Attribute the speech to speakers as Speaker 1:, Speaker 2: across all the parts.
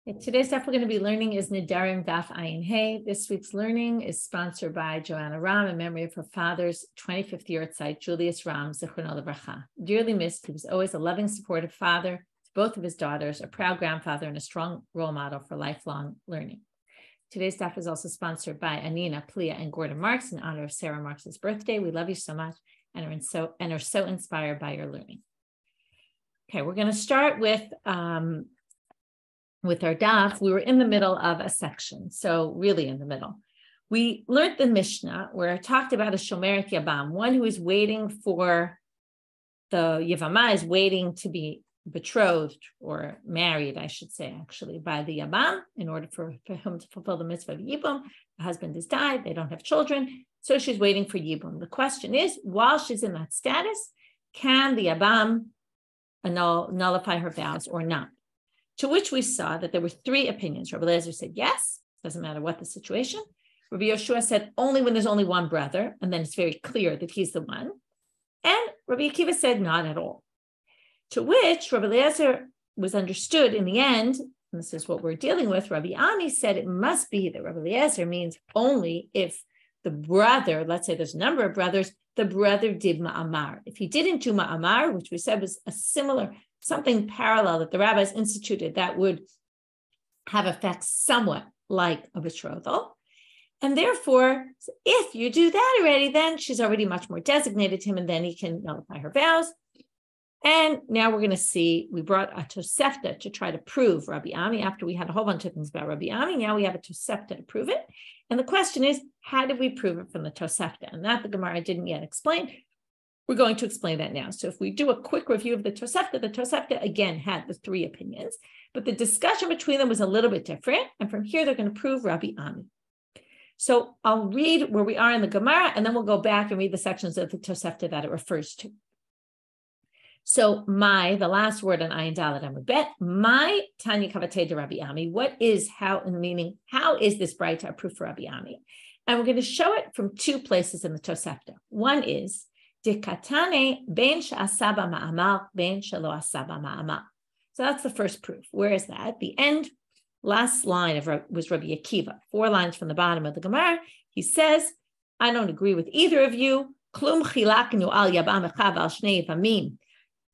Speaker 1: Today's stuff we're going to be learning is Nedarim Daf Ayin Hey. This week's learning is sponsored by Joanna Ram in memory of her father's 25th year at site, Julius Ram, Zichrono Livracha. Dearly missed, he was always a loving, supportive father to both of his daughters, a proud grandfather, and a strong role model for lifelong learning. Today's daf is also sponsored by Anina, Plia, and Gordon Marks in honor of Sarah Marks' birthday. We love you so much and are so inspired by your learning. Okay, we're going to start with our daf. We were in the middle of a section, so really in the middle. We learned the Mishnah where it talked about a shomeret yabam, one who is waiting for the yevama, is waiting to be betrothed or married, I should say, actually, by the yabam in order for him to fulfill the mitzvah of yibum. The husband has died, they don't have children, so she's waiting for yibum. The question is, while she's in that status, can the yabam nullify her vows or not? To which we saw that there were three opinions. Rabbi Eliezer said yes, doesn't matter what the situation. Rabbi Yoshua said only when there's only one brother, and then it's very clear that he's the one. And Rabbi Akiva said not at all. To which Rabbi Eliezer was understood in the end, and this is what we're dealing with, Rabbi Ami said it must be that Rabbi Eliezer means only if the brother, let's say there's a number of brothers, the brother did maamar. If he didn't do maamar, which we said was a similar, something parallel that the rabbis instituted that would have effects somewhat like a betrothal. And therefore, if you do that already, then she's already much more designated to him, and then he can nullify her vows. And now we're going to see, we brought a Tosefta to try to prove Rabbi Ami after we had a whole bunch of things about Rabbi Ami. Now we have a Tosefta to prove it. And the question is, how did we prove it from the Tosefta? And that the Gemara didn't yet explain. We're going to explain that now. So if we do a quick review of the Tosefta again had the three opinions, but the discussion between them was a little bit different. And from here, they're going to prove Rabbi Ami. So I'll read where we are in the Gemara, and then we'll go back and read the sections of the Tosefta that it refers to. So the last word on Ayin Dalet Amud Bet, my Tanya Kavatei de Rabbi Ami, what is, how is this bright a proof for Rabbi Ami? And we're going to show it from two places in the Tosefta. One is, Dikatane ben sha'asaba maamar ben shelo asaba maamar. So that's the first proof. Where is that? The end, last line was Rabbi Akiva. 4 lines from the bottom of the Gemara. He says, I don't agree with either of you. Klum chilaknu al yabam echav al shnei yevamim.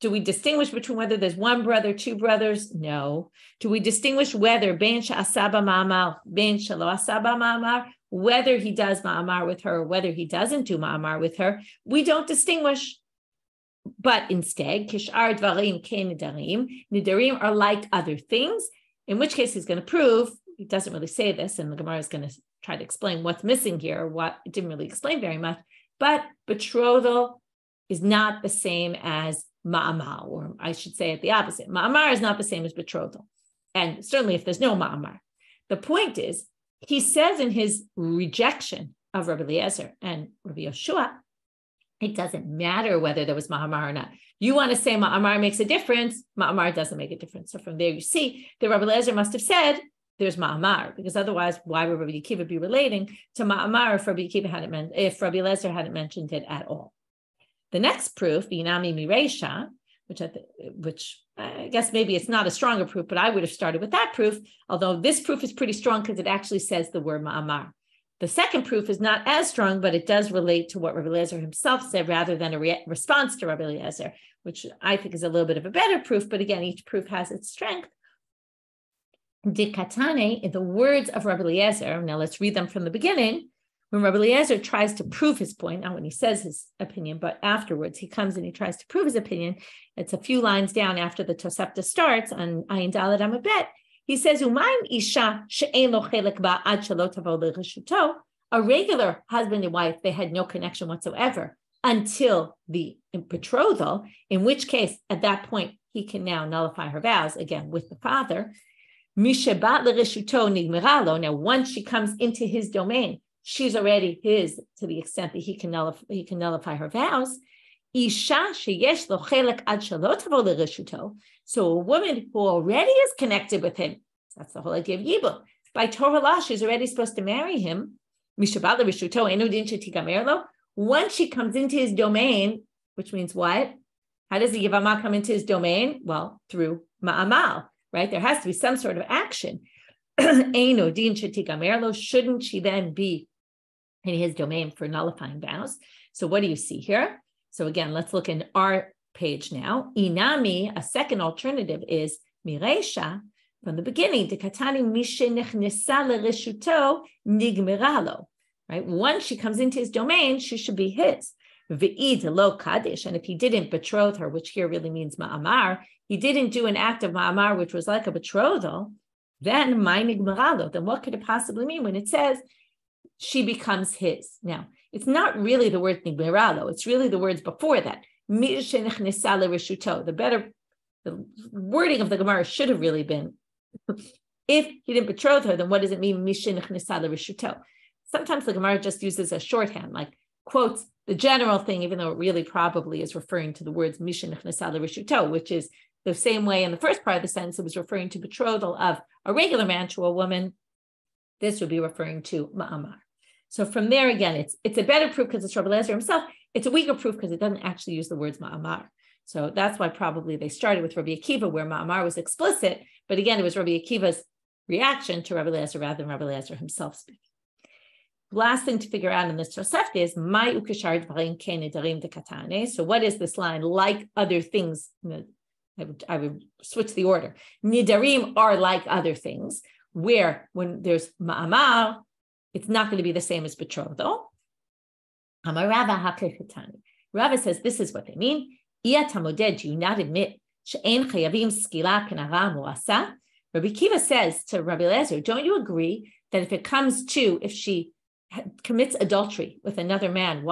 Speaker 1: Do we distinguish between whether there's one brother, two brothers? No. Do we distinguish whether ben sha'asaba maamar ben shelo asaba maamar? Whether he does maamar with her or whether he doesn't do maamar with her, we don't distinguish. But instead, kishar dvarim ke nedarim, nedarim are like other things, in which case he's going to prove, he doesn't really say this, and the Gemara is going to try to explain what's missing here, what it didn't really explain very much, but betrothal is not the same as maamar, or I should say it the opposite. Maamar is not the same as betrothal, and certainly if there's no maamar. The point is, he says in his rejection of Rabbi Eliezer and Rabbi Yoshua, it doesn't matter whether there was maamar or not. You want to say maamar makes a difference, maamar doesn't make a difference. So from there you see that Rabbi Eliezer must have said there's maamar, because otherwise why would Rabbi Akiva be relating to maamar if Rabbi Eliezer hadn't mentioned it at all? The next proof, Inami Mireisha, which I guess maybe it's not a stronger proof, but I would have started with that proof, although this proof is pretty strong because it actually says the word maamar. The second proof is not as strong, but it does relate to what Rabbi Eliezer himself said rather than a response to Rabbi Eliezer, which I think is a little bit of a better proof, but again, each proof has its strength. Dikatane, in the words of Rabbi Eliezer, now let's read them from the beginning. When Rabbi Eliezer tries to prove his point, not when he says his opinion, but afterwards, he comes and he tries to prove his opinion. It's a few lines down after the Tosefta starts on Ayin Dalet Amud Bet. He says, "Umayim isha she'ein lo chelek ba ad shelo tavo lereshuto." A regular husband and wife, they had no connection whatsoever until the betrothal, in which case, at that point, he can now nullify her vows, again, with the father. Mishebat lereshuto nigmera lo. Now, once she comes into his domain, she's already his to the extent that he can nullify her vows. Isha sheyesh lo chelek ad shelo tavo lereshuto. So a woman who already is connected with him, that's the whole idea of yibum. By Torah law, she's already supposed to marry him. Mishabat lereshuto enu din shetigamer lo. Once she comes into his domain, which means what? How does the yevama come into his domain? Well, through maamar. right? There has to be some sort of action. Shouldn't she then be in his domain for nullifying vows? So what do you see here? So again, let's look in our page now. Inami, a second alternative is Mireisha, from the beginning, right? Once she comes into his domain, she should be his. And if he didn't betroth her, which here really means maamar, he didn't do an act of maamar, which was like a betrothal, then what could it possibly mean when it says she becomes his? Now, it's not really the word nigmeralo, it's really the words before that. The wording of the Gemara should have really been, if he didn't betroth her, then what does it mean? Sometimes the Gemara just uses a shorthand, like quotes the general thing, even though it really probably is referring to the words mishin nechnesa l'rishuto, which is the same way in the first part of the sentence it was referring to betrothal of a regular man to a woman. This would be referring to maamar. So from there, again, it's a better proof because it's Rabbi Eliezer himself. It's a weaker proof because it doesn't actually use the words maamar. So that's why probably they started with Rabbi Akiva, where maamar was explicit. But again, it was Rabbi Akiva's reaction to Rabbi Eliezer rather than Rabbi Eliezer himself speaking. Last thing to figure out in this Tosefta is my ukashar dvarim ke nedarim dekatane. So what is this line? Like other things, I would switch the order. Nedarim are like other things, where when there's maamar, it's not going to be the same as betrothal. Rava says this is what they mean. Do you not admit Rabbi Akiva says to Rabbi Eliezer, don't you agree that if she commits adultery with another man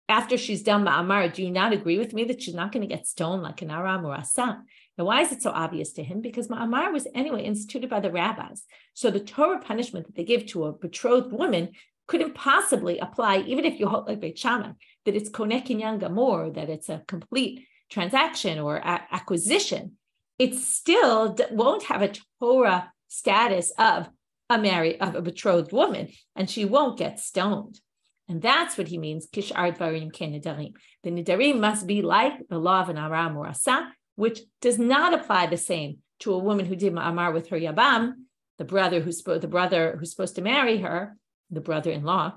Speaker 1: after she's done maamar, do you not agree with me that she's not going to get stoned like an aram or asa? Now, why is it so obvious to him? Because maamar was anyway instituted by the rabbis. So the Torah punishment that they give to a betrothed woman couldn't possibly apply, even if you hold like Beit Shammai, that it's koneh kinyan gamor, that it's a complete transaction or acquisition. It still won't have a Torah status of a betrothed woman, and she won't get stoned. And that's what he means, kishar dvarim ke nedarim. The nedarim must be like the law of an aram or asa, which does not apply the same to a woman who did ma'amar with her yabam, the brother who's supposed to marry her, the brother-in-law,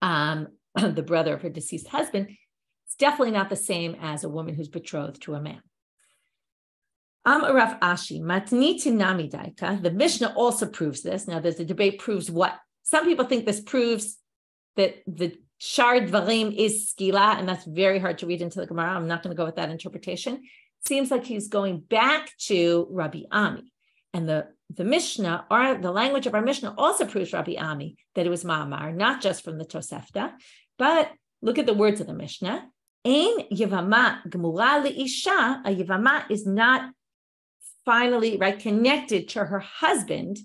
Speaker 1: the brother of her deceased husband. It's definitely not the same as a woman who's betrothed to a man. Rav Ashi, matniti namidaika. The Mishnah also proves this. Now, there's a debate, proves what? Some people think this proves that the shar dvarim is skila, and that's very hard to read into the Gemara. I'm not going to go with that interpretation. It seems like he's going back to Rabbi Ami. And the Mishnah, or the language of our Mishnah, also proves Rabbi Ami that it was maamar, not just from the Tosefta. But look at the words of the Mishnah. Ein yevama gemura leisha. A yevama is not finally connected to her husband.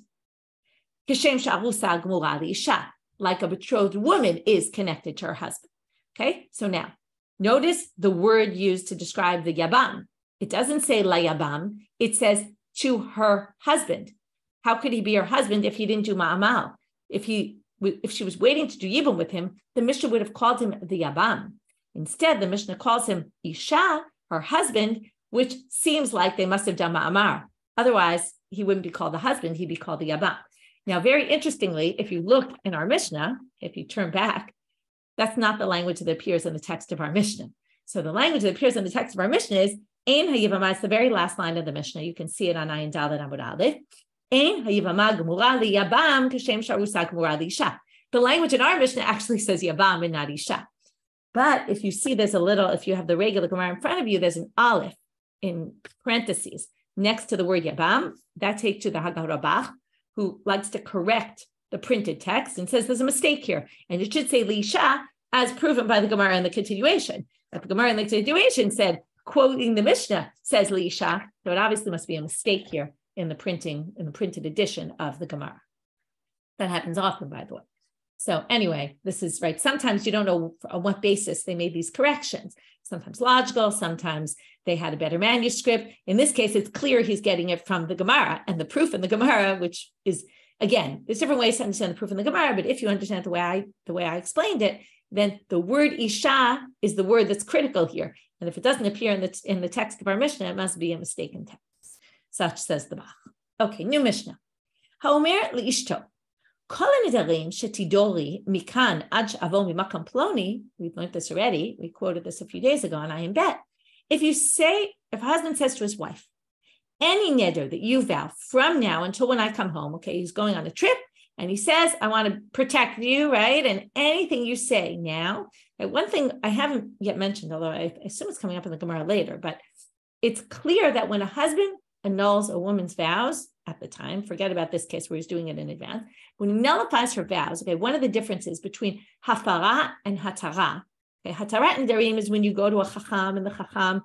Speaker 1: Kishem sha'arusa gemura leisha, like a betrothed woman is connected to her husband. Okay, so now notice the word used to describe the yabam. It doesn't say la yabam. It says to her husband. How could he be her husband if he didn't do ma'amal? If she was waiting to do yibum with him, the Mishnah would have called him the yabam. Instead, the Mishnah calls him isha, her husband, which seems like they must have done ma'amar. Otherwise, he wouldn't be called the husband, he'd be called the yabam. Now, very interestingly, if you look in our Mishnah, if you turn back, that's not the language that appears in the text of our Mishnah. So the language that appears in the text of our Mishnah is Ein hayivama. It's the very last line of the Mishnah. You can see it on Ayin Daled Amud Aleph. Ein hayivama gemura li yabam kashem sharusa gemura li isha. The language in our Mishnah actually says yabam and not isha. But if you see if you have the regular Gemara in front of you, there's an aleph in parentheses next to the word yabam. That takes to the Hagarabach, who likes to correct the printed text and says there's a mistake here. And it should say li isha, as proven by the Gemara in the continuation. But the Gemara in the continuation said, quoting the Mishnah, says li isha. So it obviously must be a mistake here in the printed edition of the Gemara. That happens often, by the way. So anyway, this is right. Sometimes you don't know on what basis they made these corrections. Sometimes logical, sometimes they had a better manuscript. In this case, it's clear he's getting it from the Gemara, and the proof in the Gemara, which is, again, there's different ways to understand the proof in the Gemara, but if you understand the way I explained it, then the word isha is the word that's critical here. And if it doesn't appear in the text of our Mishnah, it must be a mistaken text. Such says the Bach. Okay, new Mishnah. Haomer li'ishto. Kol nedarim shetidori mikan ad she'avo mimakam ploni. We've learned this already. We quoted this a few days ago on I Am Bet. If a husband says to his wife, any neder that you vow from now until when I come home, okay, he's going on a trip, and he says, I want to protect you, right? And anything you say now, one thing I haven't yet mentioned, although I assume it's coming up in the Gemara later, but it's clear that when a husband annuls a woman's vows at the time, forget about this case where he's doing it in advance, when he nullifies her vows, okay, one of the differences between hafara and hatara, okay, hatara and nedarim is when you go to a chacham and the chacham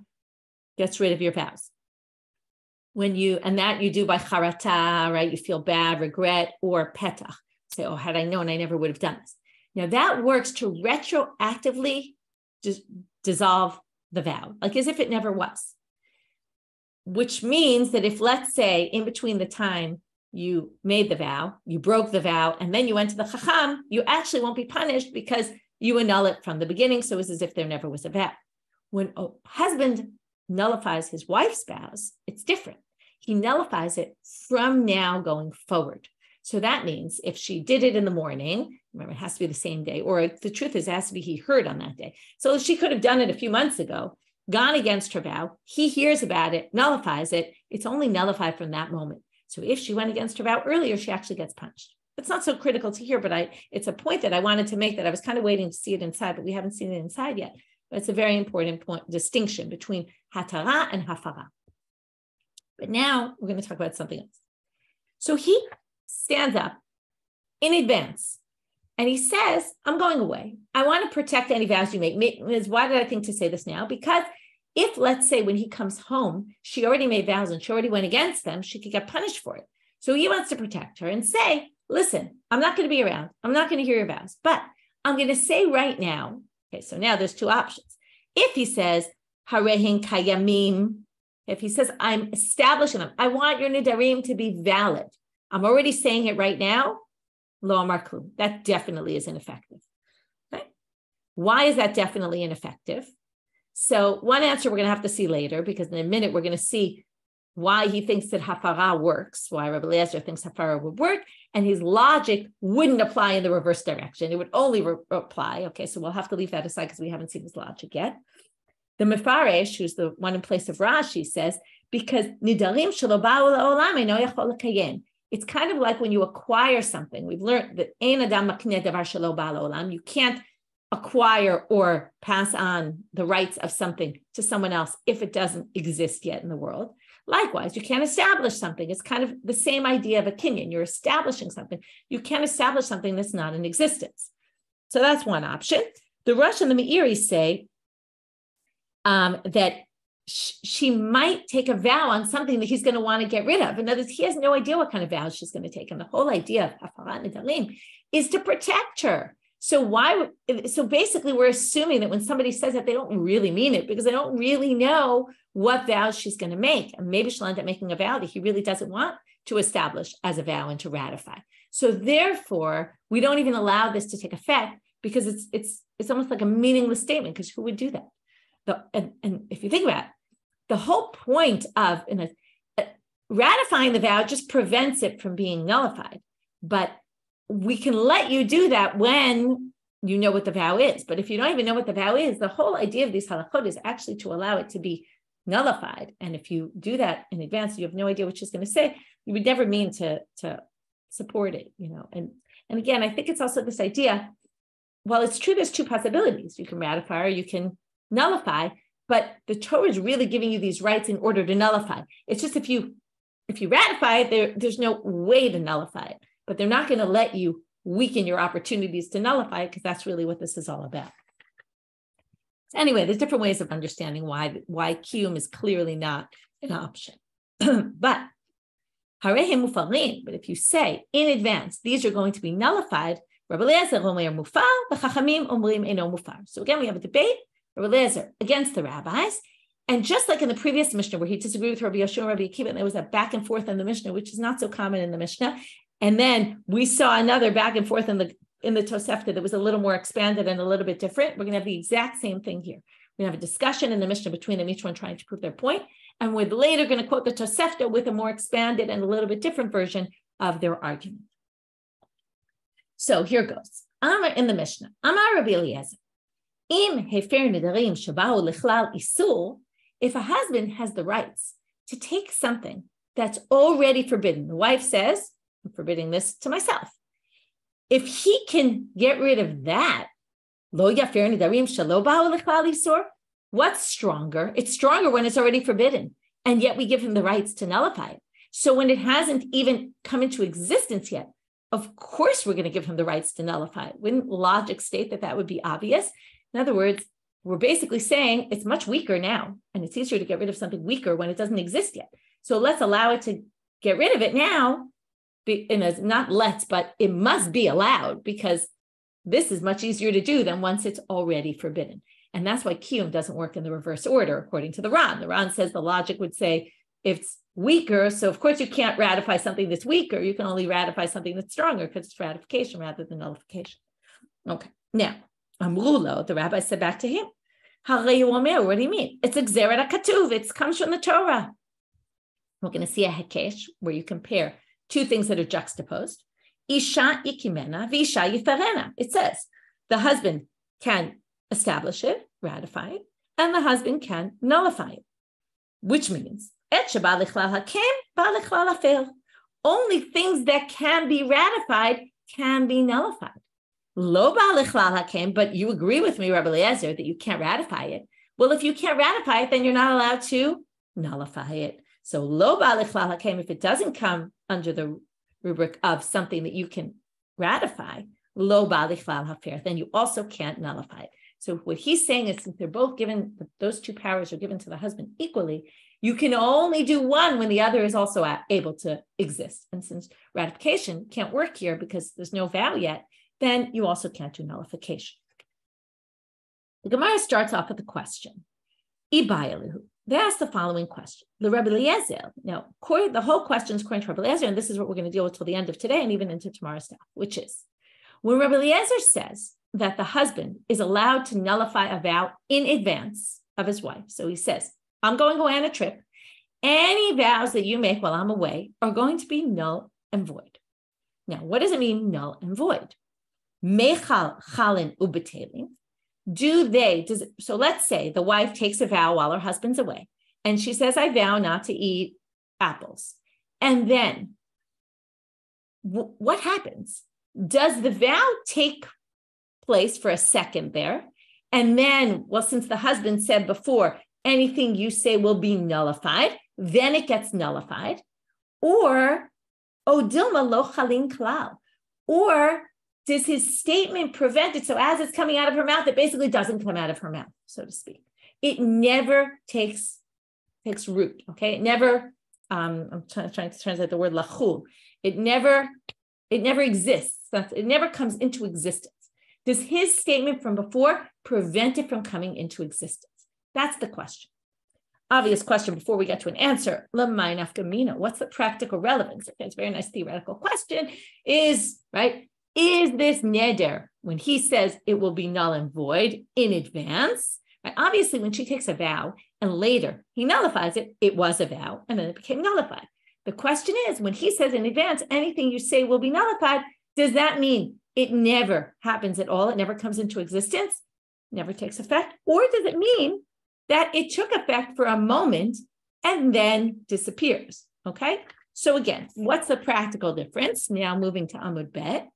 Speaker 1: gets rid of your vows. And that you do by charata, right? You feel bad, regret, or petach. Say, oh, had I known, I never would have done this. Now that works to retroactively just dissolve the vow, like as if it never was. Which means that if, let's say, in between the time you made the vow, you broke the vow, and then you went to the chacham, you actually won't be punished because you annul it from the beginning. So it's as if there never was a vow. When a husband nullifies his wife's vows, it's different. He nullifies it from now going forward. So that means if she did it in the morning, remember, it has to be the same day, or the truth is, it has to be he heard on that day. So she could have done it a few months ago, gone against her vow. He hears about it, nullifies it. It's only nullified from that moment. So if she went against her vow earlier, she actually gets punished. It's not so critical to hear, but it's a point that I wanted to make that I was kind of waiting to see it inside, but we haven't seen it inside yet. But it's a very important point, distinction between hatara and hafara. But now we're going to talk about something else. So he stands up in advance and he says, I'm going away. I want to protect any vows you make. Why did I think to say this now? Because if, let's say, when he comes home, she already made vows and she already went against them, she could get punished for it. So he wants to protect her and say, listen, I'm not going to be around. I'm not going to hear your vows, but I'm going to say right now. Okay, so now there's two options. If he says, harehin kayamim, if he says, I'm establishing them, I want your nedarim to be valid. I'm already saying it right now. Lo amar klum. That definitely is ineffective. Okay? Why is that definitely ineffective? So one answer we're going to have to see later, because in a minute we're going to see why he thinks that hafara works, why Rabbi Eliezer thinks hafara would work, and his logic wouldn't apply in the reverse direction. It would only apply. Okay, so we'll have to leave that aside because we haven't seen his logic yet. The Mefaresh, who's the one in place of Rashi, says, because nidarim shelo ba'u la'olam eino yachol lekayem. It's kind of like when you acquire something. We've learned that ein adam makneh davar shelo ba'u la'olam. You can't acquire or pass on the rights of something to someone else if it doesn't exist yet in the world. Likewise, you can't establish something. It's kind of the same idea of a kinyan. You're establishing something. You can't establish something that's not in existence. So that's one option. The Rosh and the Meiri say that she might take a vow on something that he's going to want to get rid of. In other words, he has no idea what kind of vows she's going to take. And the whole idea of hafarat nedarim is to protect her. So basically we're assuming that when somebody says that, they don't really mean it because they don't really know what vows she's going to make. And maybe she'll end up making a vow that he really doesn't want to establish as a vow and to ratify. So therefore, we don't even allow this to take effect because it's almost like a meaningless statement, because who would do that? And if you think about it, the whole point of ratifying the vow just prevents it from being nullified. But we can let you do that when you know what the vow is. But if you don't even know what the vow is, the whole idea of these halachot is actually to allow it to be nullified. And if you do that in advance, you have no idea what she's going to say, you would never mean to support it, And again, I think it's also this idea, well, it's true, there's two possibilities. You can ratify or you can nullify, but the Torah is really giving you these rights in order to nullify. It's just if you ratify it, there's no way to nullify it, but they're not going to let you weaken your opportunities to nullify it, because that's really what this is all about. So anyway, there's different ways of understanding why kiyum is clearly not an option. But if you say in advance, these are going to be nullified, Rabbi Eliezer omer mufar, the chachamim omrim eino mufar. So again, we have a debate, Rabbi Eliezer against the rabbis. And just like in the previous Mishnah, where he disagreed with Rabbi Yoshua and Rabbi Akiva, and there was a back and forth in the Mishnah, which is not so common in the Mishnah. And then we saw another back and forth in the Tosefta that was a little more expanded and a little bit different. We're going to have the exact same thing here. We're going to have a discussion in the Mishnah between them, each one trying to prove their point. And we're later going to quote the Tosefta with a more expanded and a little bit different version of their argument. So here goes. Amar in the Mishnah. Amar Rabbi Eliezer. Im hefer nedarim shabau lichlal isur. If a husband has the rights to take something that's already forbidden, the wife says, I'm forbidding this to myself. If he can get rid of that, lo yafer nedarim shalo ba'u lichlal isur. What's stronger? It's stronger when it's already forbidden, and yet we give him the rights to nullify it. So when it hasn't even come into existence yet, of course we're going to give him the rights to nullify it. Wouldn't logic state that that would be obvious? In other words, we're basically saying it's much weaker now, and it's easier to get rid of something weaker when it doesn't exist yet. So let's allow it to get rid of it now. Not let's, but it must be allowed, because this is much easier to do than once it's already forbidden. And that's why Kiyum doesn't work in the reverse order, according to the Ran. The Ran says the logic would say if it's weaker, so of course you can't ratify something that's weaker. You can only ratify something that's stronger because it's ratification rather than nullification. Okay, now, Amrulo, the rabbi said back to him, what do you mean? It's a gzera katuv. It comes from the Torah. We're going to see a hekesh where you compare two things that are juxtaposed. Isha ikimena v'isha yifarena. It says the husband can establish it, ratify it, and the husband can nullify it, which means only things that can be ratified can be nullified. But you agree with me, Rabbi Eliezer, that you can't ratify it. Well, if you can't ratify it, then you're not allowed to nullify it. So if it doesn't come under the rubric of something that you can ratify, then you also can't nullify it. So what he's saying is, since they're both given, those two powers are given to the husband equally, you can only do one when the other is also able to exist. And since ratification can't work here because there's no vow yet, then you also can't do nullification. The Gemara starts off with a question. They ask the following question. The Rabbi Eliezer, now, the whole question is according to Rabbi Eliezer, and this is what we're going to deal with till the end of today and even into tomorrow's stuff, which is, when Rabbi Eliezer says that the husband is allowed to nullify a vow in advance of his wife. So he says, I'm going away on a trip. Any vows that you make while I'm away are going to be null and void. Now, what does it mean, null and void? Mechal chalin ubetelim. So let's say the wife takes a vow while her husband's away, and she says, I vow not to eat apples. And then what happens? Does the vow take place for a second there? And then, well, since the husband said before, anything you say will be nullified, then it gets nullified. Or, Dilma lo chalin klal. Or does his statement prevent it? So as it's coming out of her mouth, it basically doesn't come out of her mouth, so to speak. It never takes root, okay? It never, I'm trying to translate the word lachul. It never exists. It never comes into existence. Does his statement from before prevent it from coming into existence? That's the question. Obvious question before we get to an answer. L'may nafka mina. What's the practical relevance? Okay, it's a very nice theoretical question. Is this neder, when he says it will be null and void in advance? Right? Obviously, when she takes a vow and later he nullifies it, it was a vow and then it became nullified. The question is, when he says in advance, anything you say will be nullified, does that mean it never happens at all? It never comes into existence, never takes effect? Or does it mean that it took effect for a moment and then disappears? Okay, so again, what's the practical difference? Now moving to Amud Bet.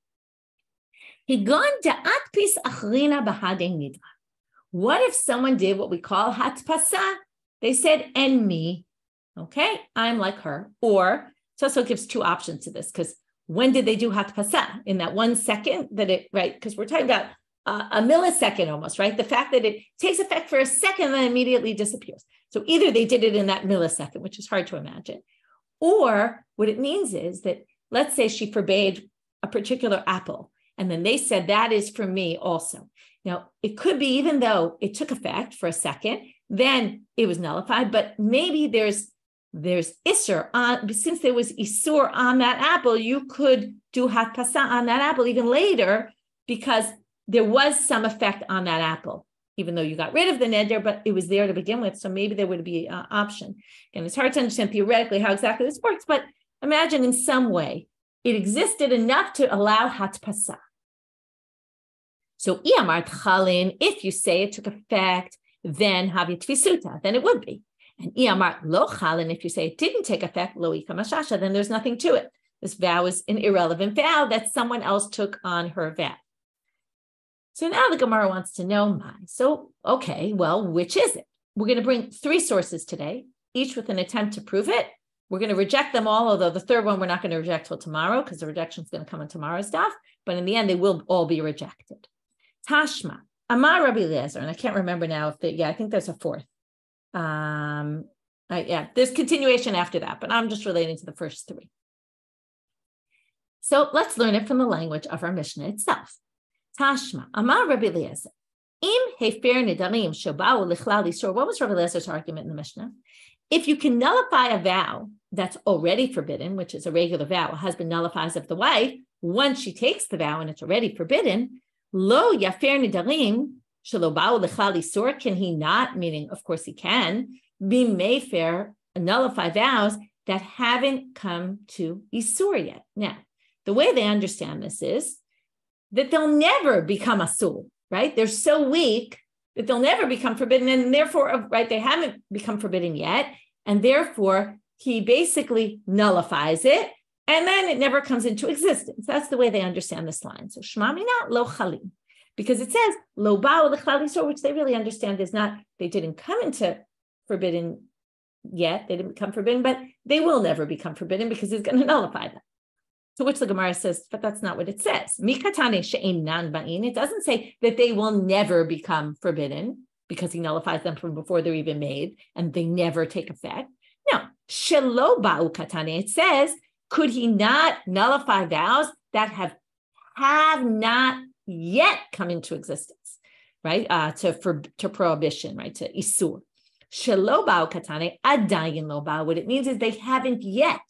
Speaker 1: What if someone did what we call hatpasa? They said, and me, okay, I'm like her. Or, so it gives two options to this, because when did they do hatpasa? In that 1 second that it, right? Because we're talking about a millisecond almost, right? The fact that it takes effect for a second and then immediately disappears. So either they did it in that millisecond, which is hard to imagine, or what it means is that, let's say she forbade a particular apple, and then they said, that is for me also. Now, it could be, even though it took effect for a second, then it was nullified, but maybe there's Isser on, since there was Isur on that apple, you could do hatpasa on that apple even later because there was some effect on that apple even though you got rid of the neder, but it was there to begin with. So maybe there would be an option. And it's hard to understand theoretically how exactly this works, but imagine in some way it existed enough to allow hatpasa. So if you say it took effect, then havi tfisuta, then it would be. And lo chalin, if you say it didn't take effect, lo ikamashasha, then there's nothing to it. This vow is an irrelevant vow that someone else took on her vow. So now the Gemara wants to know, so, okay, well, which is it? We're going to bring 3 sources today, each with an attempt to prove it. We're going to reject them all, although the third one we're not going to reject till tomorrow because the rejection is going to come in tomorrow's daf. But in the end, they will all be rejected. Tashma, Amar Rabbi Eliezer, and I can't remember now if I think there's a 4th. There's continuation after that, but I'm just relating to the first 3. So let's learn it from the language of our Mishnah itself. Tashma, Amar Rabbi Eliezer, Im hefer nedarim shobau lichlal isur. What was Rabbi Eliezer's argument in the Mishnah? If you can nullify a vow that's already forbidden, which is a regular vow, a husband nullifies of the wife, once she takes the vow and it's already forbidden, lo yafer nedarim shalobau lichlal isur, can he not, meaning of course he can, be mayfair, nullify vows that haven't come to isur yet. Now, the way they understand this is that they'll never become asur, right? They're so weak that they'll never become forbidden, and therefore, right, they haven't become forbidden yet, and therefore he basically nullifies it, and then it never comes into existence. That's the way they understand this line. So shma mina lo chalim, because it says lo ba'u lechlal isur, which they really understand is not, they didn't come into forbidden yet, they didn't become forbidden, but they will never become forbidden because he's going to nullify them. To which the Gemara says, but that's not what it says. It doesn't say that they will never become forbidden because he nullifies them from before they're even made and they never take effect. No, shelo ba'u katane. It says, could he not nullify vows that have not yet come into existence, right? To prohibition, right? To isur. Shelo ba'u katane adayin lo ba'u. What it means is they haven't yet.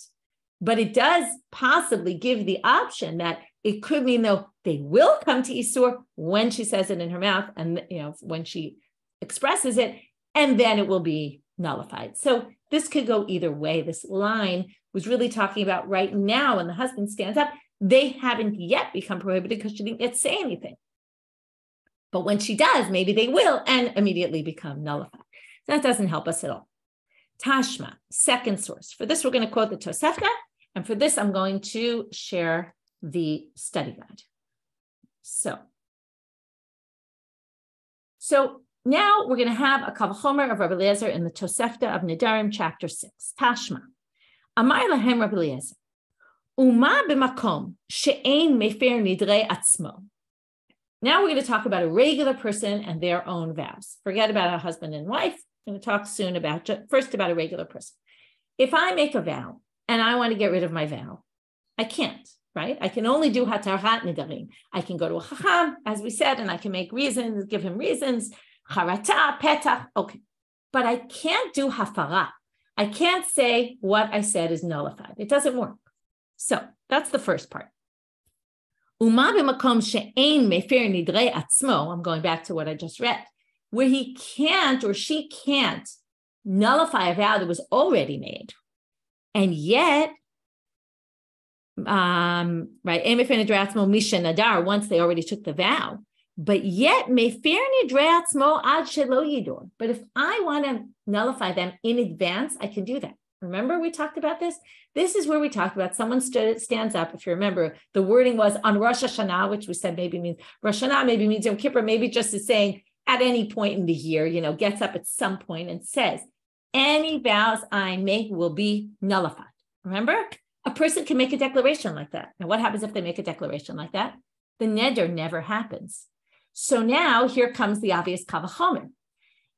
Speaker 1: But it does possibly give the option that it could mean, though, they will come to Isur when she says it in her mouth and, when she expresses it, and then it will be nullified. So this could go either way. This line was really talking about right now when the husband stands up, they haven't yet become prohibited because she didn't yet say anything. But when she does, maybe they will and immediately become nullified. That doesn't help us at all. Tashma, second source. For this, we're going to quote the Tosefta, and for this, I'm going to share the study guide. So now we're going to have a kavachomer of Rabbi Eliezer in the Tosefta of Nedarim, chapter 6. Tashma, Amar lahem Rabbi Eliezer, Uma b'makom she'ein mefer nidrei atzmo. Now we're going to talk about a regular person and their own vows. Forget about a husband and wife. I'm going to talk soon first about a regular person. If I make a vow and I want to get rid of my vow, I can't, right? I can only do hatarat nedarim. I can go to a chacham, as we said, and I can make reasons, give him reasons, charata, petach, okay. But I can't do hafara. I can't say what I said is nullified. It doesn't work. So that's the first part. Uma b'makom she'ein mefer nidrei atzmo, I'm going back to what I just read, where he can't or she can't nullify a vow that was already made. And yet, right, once they already took the vow, but yet, but if I want to nullify them in advance, I can do that. Remember, we talked about this? This is where we talked about someone stands up. If you remember, the wording was on Rosh Hashanah, which we said maybe means Rosh Hashanah, maybe means Yom Kippur, maybe just is saying at any point in the year, gets up at some point and says, any vows I make will be nullified. Remember, a person can make a declaration like that. Now, what happens if they make a declaration like that? The neder never happens. So now here comes the obvious kavachomer.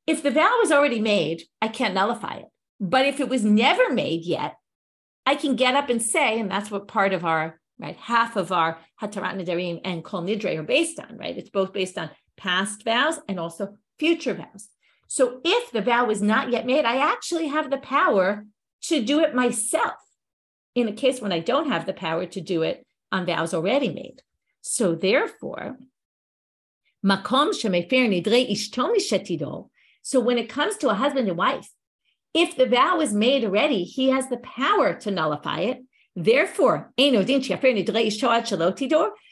Speaker 1: If the vow was already made, I can't nullify it. But if it was never made yet, I can get up and say, and that's what part of our, right, half of our hatarat nedarim and kol nidre are based on, right? It's both based on past vows and also future vows. So if the vow was not yet made, I actually have the power to do it myself in a case when I don't have the power to do it on vows already made. So therefore, Makom shemefer nidrei ishto mishetidol. So when it comes to a husband and wife, if the vow is made already, he has the power to nullify it. Therefore,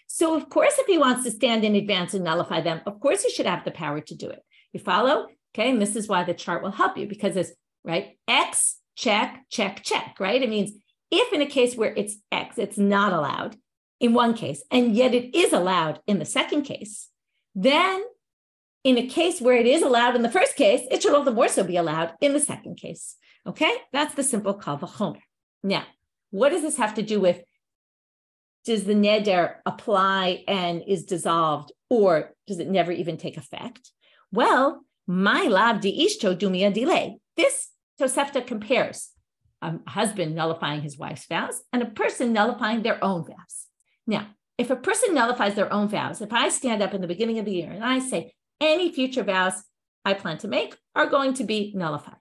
Speaker 1: so of course, if he wants to stand in advance and nullify them, of course he should have the power to do it. You follow? Okay, and this is why the chart will help you, because it's, right, X, check, check, check, right? It means if in a case where it's X, it's not allowed in one case, and yet it is allowed in the second case, then in a case where it is allowed in the first case, it should all the more so be allowed in the second case. Okay, that's the simple kal v'chomer. Now, what does this have to do with, does the neder apply and is dissolved, or does it never even take effect? Well, my lav di ishto dumia delay. This Tosefta compares a husband nullifying his wife's vows and a person nullifying their own vows. Now, if a person nullifies their own vows, if I stand up in the beginning of the year and I say, any future vows I plan to make are going to be nullified,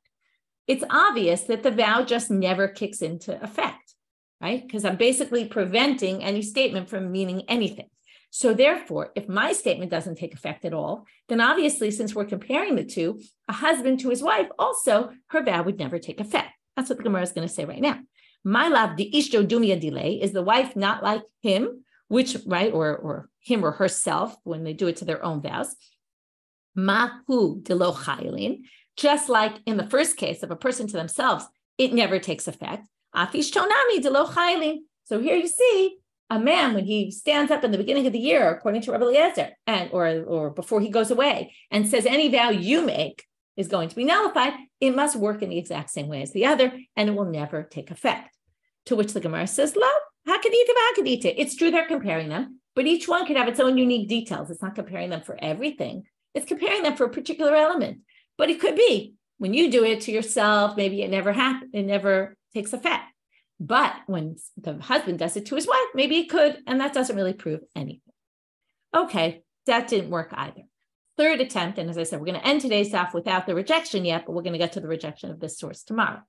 Speaker 1: it's obvious that the vow just never kicks into effect, right? Because I'm basically preventing any statement from meaning anything. So therefore, if my statement doesn't take effect at all, then obviously, since we're comparing the two, a husband to his wife, also her vow would never take effect. That's what the Gemara is going to say right now. My lav di ishto dumia delay, is the wife not like him, which, right, or him or herself when they do it to their own vows. Mahu delo chaylin, just like in the first case of a person to themselves, it never takes effect. Afish tonami delo chaylin. So here you see a man, when he stands up in the beginning of the year, according to Rabbi Eliezer, and or before he goes away, and says any vow you make is going to be nullified, it must work in the exact same way as the other, and it will never take effect. To which the Gemara says, lo, hakadita. It's true they're comparing them, but each one could have its own unique details. It's not comparing them for everything. It's comparing them for a particular element. But it could be when you do it to yourself, maybe it never happens, it never takes effect. But when the husband does it to his wife, maybe it could, and that doesn't really prove anything. Okay, that didn't work either. Third attempt, and as I said, we're going to end today's daf without the rejection yet, but we're going to get to the rejection of this source tomorrow.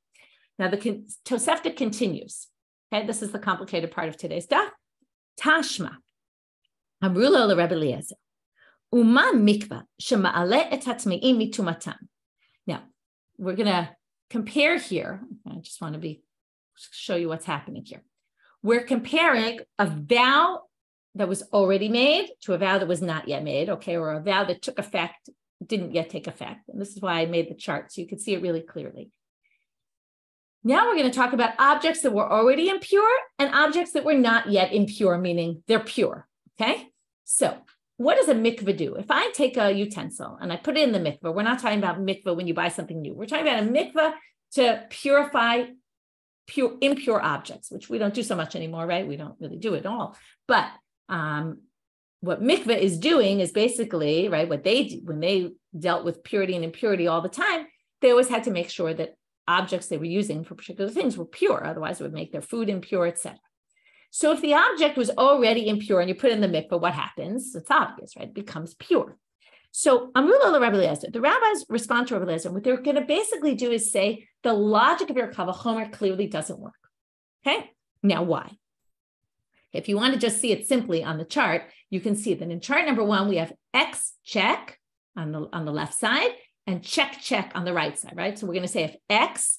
Speaker 1: Now, the Tosefta continues. Okay, this is the complicated part of today's daf. Tashma, Amrulo le Rabbi Eliezer, Uma mikva shema'ale et hatmeim mitumatam. Now, we're going to compare here. I just want to show you what's happening here. We're comparing a vow that was already made to a vow that was not yet made, okay, or a vow that took effect, didn't yet take effect. And this is why I made the chart, so you can see it really clearly. Now we're going to talk about objects that were already impure and objects that were not yet impure, meaning they're pure, okay? So what does a mikveh do? If I take a utensil and I put it in the mikveh, we're not talking about mikveh when you buy something new. We're talking about a mikveh to purify impure objects, which we don't do so much anymore, right? We don't really do it at all. But what mikveh is doing is basically, right, what they do when they dealt with purity and impurity all the time, they always had to make sure that objects they were using for particular things were pure. Otherwise, it would make their food impure, etc. So if the object was already impure and you put it in the mikveh, what happens? It's obvious, right? It becomes pure. So Amrullah le Rabbi Eliezer, the rabbis respond to Rabbi Eliezer. What they're going to basically do is say the logic of your kal v'chomer clearly doesn't work. Okay, now why? If you want to just see it simply on the chart, you can see that in chart number 1 we have X check on the left side and check check on the right side, right? So we're going to say if X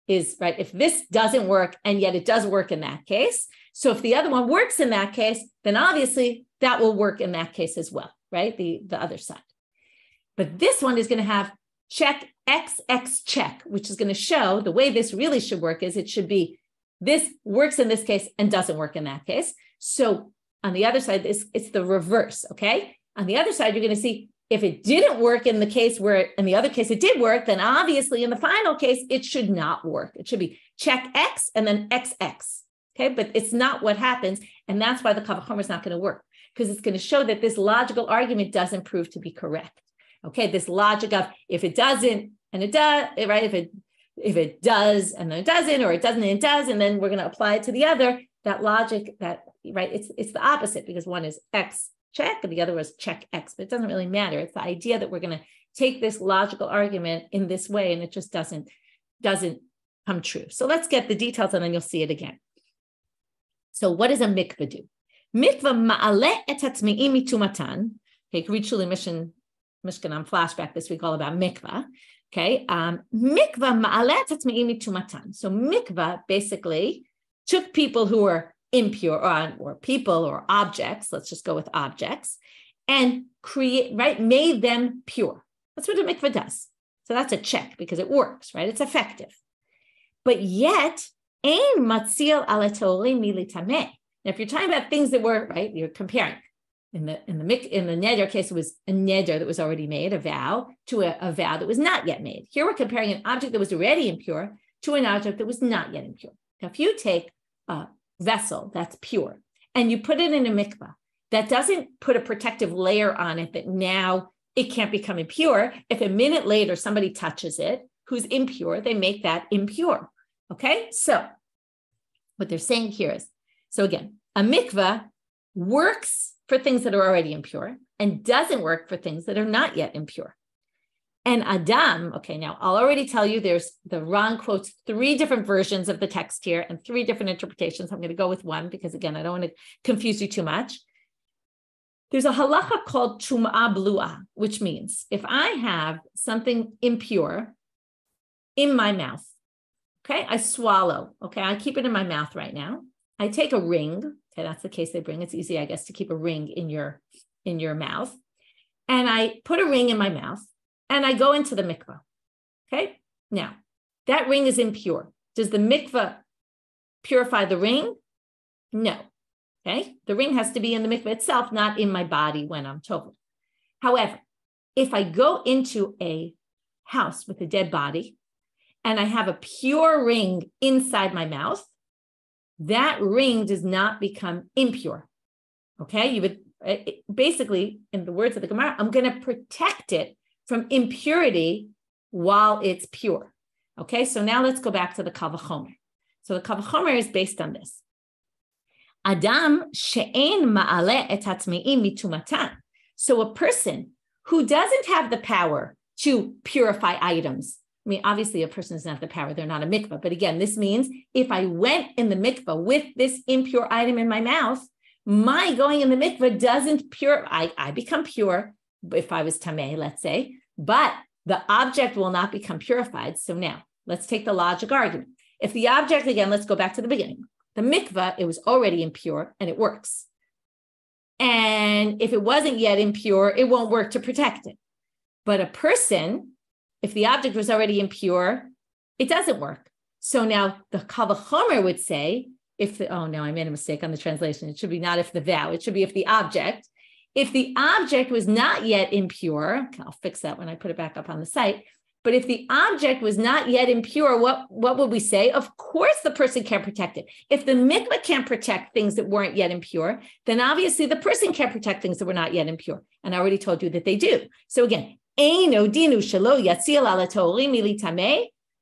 Speaker 1: is right, if this doesn't work and yet it does work in that case. So if the other one works in that case, then obviously that will work in that case as well, right? The other side. But this one is going to have check X, X, check, which is going to show the way this really should work is it should be this works in this case and doesn't work in that case. So on the other side, it's the reverse, okay? On the other side, you're going to see if it didn't work in the case where in the other case it did work, then obviously in the final case, it should not work. It should be check X and then XX, okay? But it's not what happens. And that's why the kal v'chomer is not going to work, because it's going to show that this logical argument doesn't prove to be correct. Okay, this logic of if it doesn't and it does, right? If it does and then it doesn't, or it doesn't and it does, and then we're going to apply it to the other. That logic, that right? It's the opposite, because one is X check and the other was check X. But it doesn't really matter. It's the idea that we're going to take this logical argument in this way, and it just doesn't come true. So let's get the details, and then you'll see it again. So what does a mikveh do? Mikveh ma'aleh et hatmeim mitumatan. Okay, Richuli Mishkan flashback this week all about mikvah. Okay, mikvah ma'alet tatzme'im mitumatan. So mikvah basically took people who were impure or people or objects, let's just go with objects, and made them pure. That's what a mikvah does. So that's a check because it works, right? It's effective. But yet, ein matzil ala tolim militameh. Now, if you're talking about things that were, right, you're comparing. In the neder case, it was a neder that was already made, a vow, to a vow that was not yet made. Here we're comparing an object that was already impure to an object that was not yet impure. Now, if you take a vessel that's pure and you put it in a mikvah, that doesn't put a protective layer on it that now it can't become impure. If a minute later somebody touches it who's impure, they make that impure. Okay, so what they're saying here is, so again, a mikvah works for things that are already impure and doesn't work for things that are not yet impure. And Adam, okay, now I'll already tell you there's the Ron quotes 3 different versions of the text here and 3 different interpretations. I'm going to go with one because, again, I don't want to confuse you too much. There's a halacha called tum'ah blu'ah, which means if I have something impure in my mouth, okay, I swallow, okay, I keep it in my mouth right now. I take a ring, okay, that's the case they bring. It's easy, I guess, to keep a ring in your mouth. And I put a ring in my mouth and I go into the mikvah, okay? Now, that ring is impure. Does the mikvah purify the ring? No, okay? The ring has to be in the mikvah itself, not in my body when I'm tovel. However, if I go into a house with a dead body and I have a pure ring inside my mouth, that ring does not become impure, okay? You would basically, in the words of the Gemara, I'm going to protect it from impurity while it's pure, okay? So now let's go back to the Kal V'chomer. So the Kal V'chomer is based on this. Adam she'ein ma'aleh et hatme'im mitumatan. So a person who doesn't have the power to purify items, I mean, obviously a person doesn't have the power, they're not a mikvah. But again, this means if I went in the mikvah with this impure item in my mouth, my going in the mikvah doesn't I become pure if I was tameh, let's say, but the object will not become purified. So now let's take the logic argument. If the object, again, let's go back to the beginning. The mikvah, it was already impure and it works. And if it wasn't yet impure, it won't work to protect it. But a person, if the object was already impure, it doesn't work. So now the Kal V'chomer would say, oh no, I made a mistake on the translation. It should be not if the vow, it should be if the object. If the object was not yet impure, I'll fix that when I put it back up on the site. But if the object was not yet impure, what would we say? Of course the person can't protect it. If the mikvah can't protect things that weren't yet impure, then obviously the person can't protect things that were not yet impure. And I already told you that they do. So again,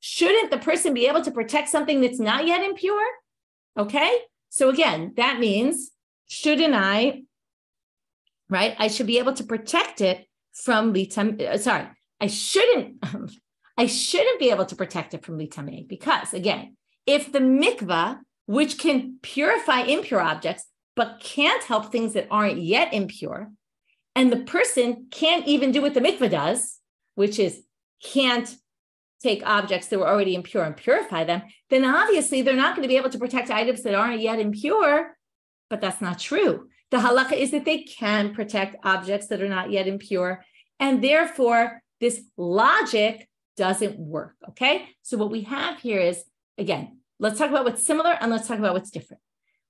Speaker 1: shouldn't the person be able to protect something that's not yet impure? Okay, so again, that means, shouldn't I, right? I should be able to protect it from I shouldn't be able to protect it from litameh because, again, if the mikvah, which can purify impure objects, but can't help things that aren't yet impure, and the person can't even do what the mikvah does, which is can't take objects that were already impure and purify them, then obviously they're not going to be able to protect items that aren't yet impure, but that's not true. The halakha is that they can protect objects that are not yet impure, and therefore this logic doesn't work, okay? So what we have here is, again, let's talk about what's similar and let's talk about what's different.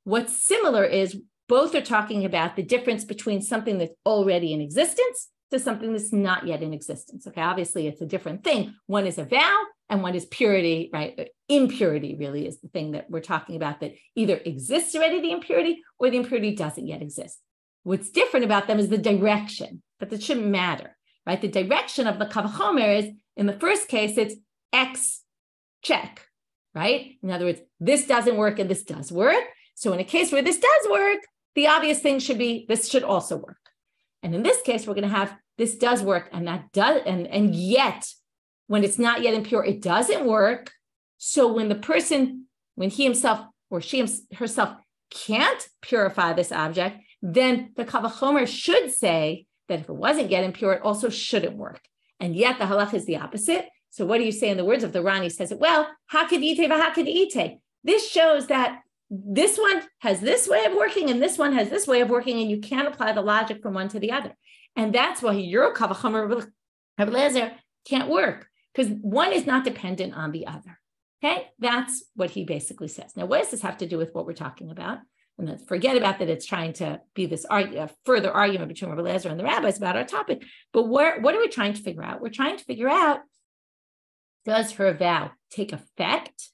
Speaker 1: What's similar is both are talking about the difference between something that's already in existence to something that's not yet in existence, okay? Obviously, it's a different thing. One is a vow and one is purity, right? Impurity really is the thing that we're talking about that either exists already, the impurity, or the impurity doesn't yet exist. What's different about them is the direction, but that shouldn't matter. Right? The direction of the Kal V'chomer is, in the first case, it's X check, right? In other words, this doesn't work and this does work. So in a case where this does work, the obvious thing should be, this should also work. And in this case, we're going to have, this does work and that does, and yet, when it's not yet impure, it doesn't work. So when the person, when he himself or she herself can't purify this object, then the Kal V'chomer should say that if it wasn't yet impure, it also shouldn't work. And yet the halacha is the opposite. So what do you say in the words of the Rani? Says it, well, this shows that this one has this way of working and this one has this way of working, and you can't apply the logic from one to the other. And that's why your Rabbi Eliezer can't work, because one is not dependent on the other. Okay, that's what he basically says. Now, what does this have to do with what we're talking about? And let's forget about that. It's trying to be this further argument between Rabbi Eliezer and the rabbis about our topic. But what are we trying to figure out? We're trying to figure out, does her vow take effect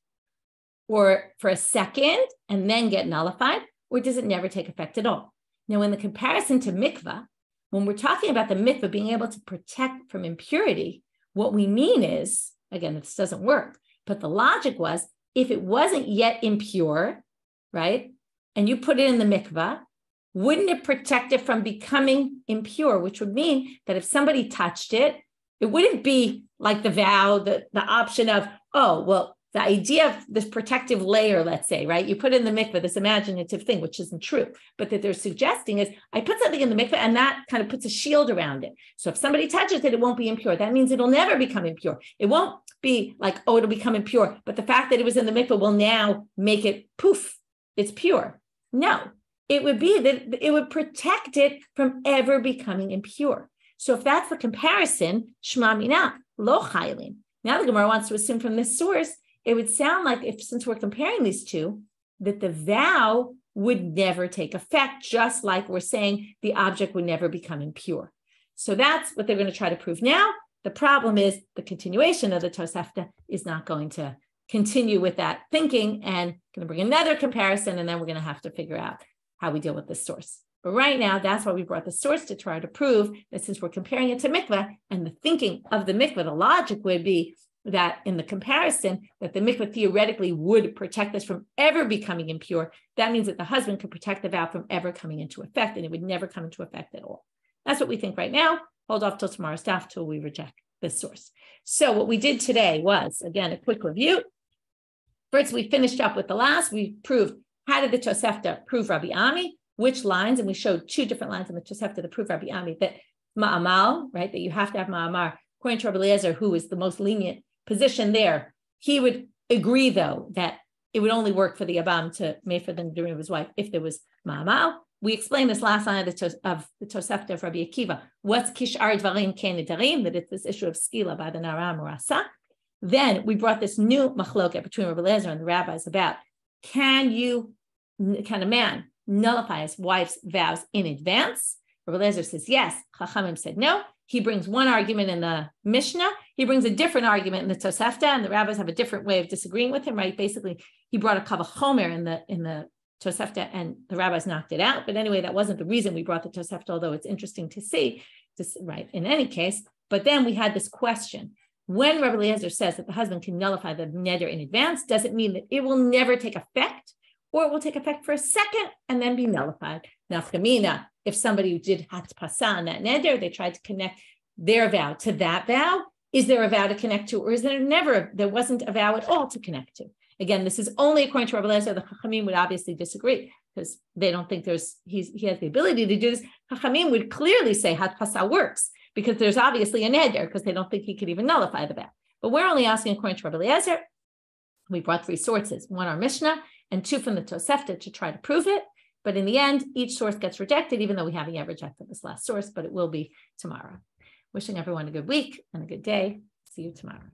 Speaker 1: or for a second and then get nullified, or does it never take effect at all? Now, in the comparison to mikvah, when we're talking about the mikvah being able to protect from impurity, what we mean is, again, this doesn't work, but the logic was, if it wasn't yet impure, right, and you put it in the mikvah, wouldn't it protect it from becoming impure, which would mean that if somebody touched it, it wouldn't be like the vow, the option of, oh, well, the idea of this protective layer, let's say, right? You put in the mikveh, this imaginative thing, which isn't true, but that they're suggesting is, I put something in the mikveh and that kind of puts a shield around it. So if somebody touches it, it won't be impure. That means it'll never become impure. It won't be like, oh, it'll become impure, but the fact that it was in the mikveh will now make it poof, it's pure. No, it would be that it would protect it from ever becoming impure. So if that's the comparison, shma mina, lo chaylin. Now the Gemara wants to assume from this source, it would sound like, if since we're comparing these two, that the vow would never take effect, just like we're saying the object would never become impure. So that's what they're going to try to prove now. The problem is the continuation of the Tosefta is not going to continue with that thinking, and going to bring another comparison, and then we're going to have to figure out how we deal with this source. But right now, that's why we brought the source, to try to prove that since we're comparing it to mikveh, and the thinking of the mikveh, the logic would be that in the comparison, that the mikveh theoretically would protect us from ever becoming impure. That means that the husband could protect the vow from ever coming into effect, and it would never come into effect at all. That's what we think right now. Hold off till tomorrow's daf till we reject this source. So what we did today was, again, a quick review. First, we finished up with the last. We proved, how did the Tosefta prove Rabbi Ami? Which lines? And we showed two different lines in the Tosefta to prove Rabbi Ami, that maamar, right, that you have to have maamar. According to Rabbi Eliezer, who is the most lenient position there, he would agree, though, that it would only work for the yabam to make for the Nedarim of his wife if there was maamar. We explained this last line of the Tosefta of Rabbi Akiva. What's kishar dvarim ke nedarim? That it's this issue of skila by the naram or asa. Then we brought this new machloket between Rabbi Eliezer and the rabbis about, can a man nullify his wife's vows in advance? Rabbi Eliezer says yes. Chachamim said no. He brings one argument in the Mishnah. He brings a different argument in the Tosefta, and the rabbis have a different way of disagreeing with him, right? Basically, he brought a kavach chomer in the Tosefta, and the rabbis knocked it out. But anyway, that wasn't the reason we brought the Tosefta, although it's interesting to see, right, in any case. But then we had this question. When Rabbi Eliezer says that the husband can nullify the neder in advance, does it mean that it will never take effect, or it will take effect for a second and then be nullified? Nafkamina, if somebody did hatpasa on that neder, they tried to connect their vow to that vow. Is there a vow to connect to, or is there wasn't a vow at all to connect to? Again, this is only according to Rabbi Eliezer. The Chachamim would obviously disagree, because they don't think he has the ability to do this. Chachamim would clearly say hatpasa works, because there's obviously a neder, because they don't think he could even nullify the vow. But we're only asking according to Rabbi Eliezer. We brought three sources, one our Mishnah and two from the Tosefta to try to prove it. But in the end, each source gets rejected, even though we haven't yet rejected this last source, but it will be tomorrow. Wishing everyone a good week and a good day. See you tomorrow.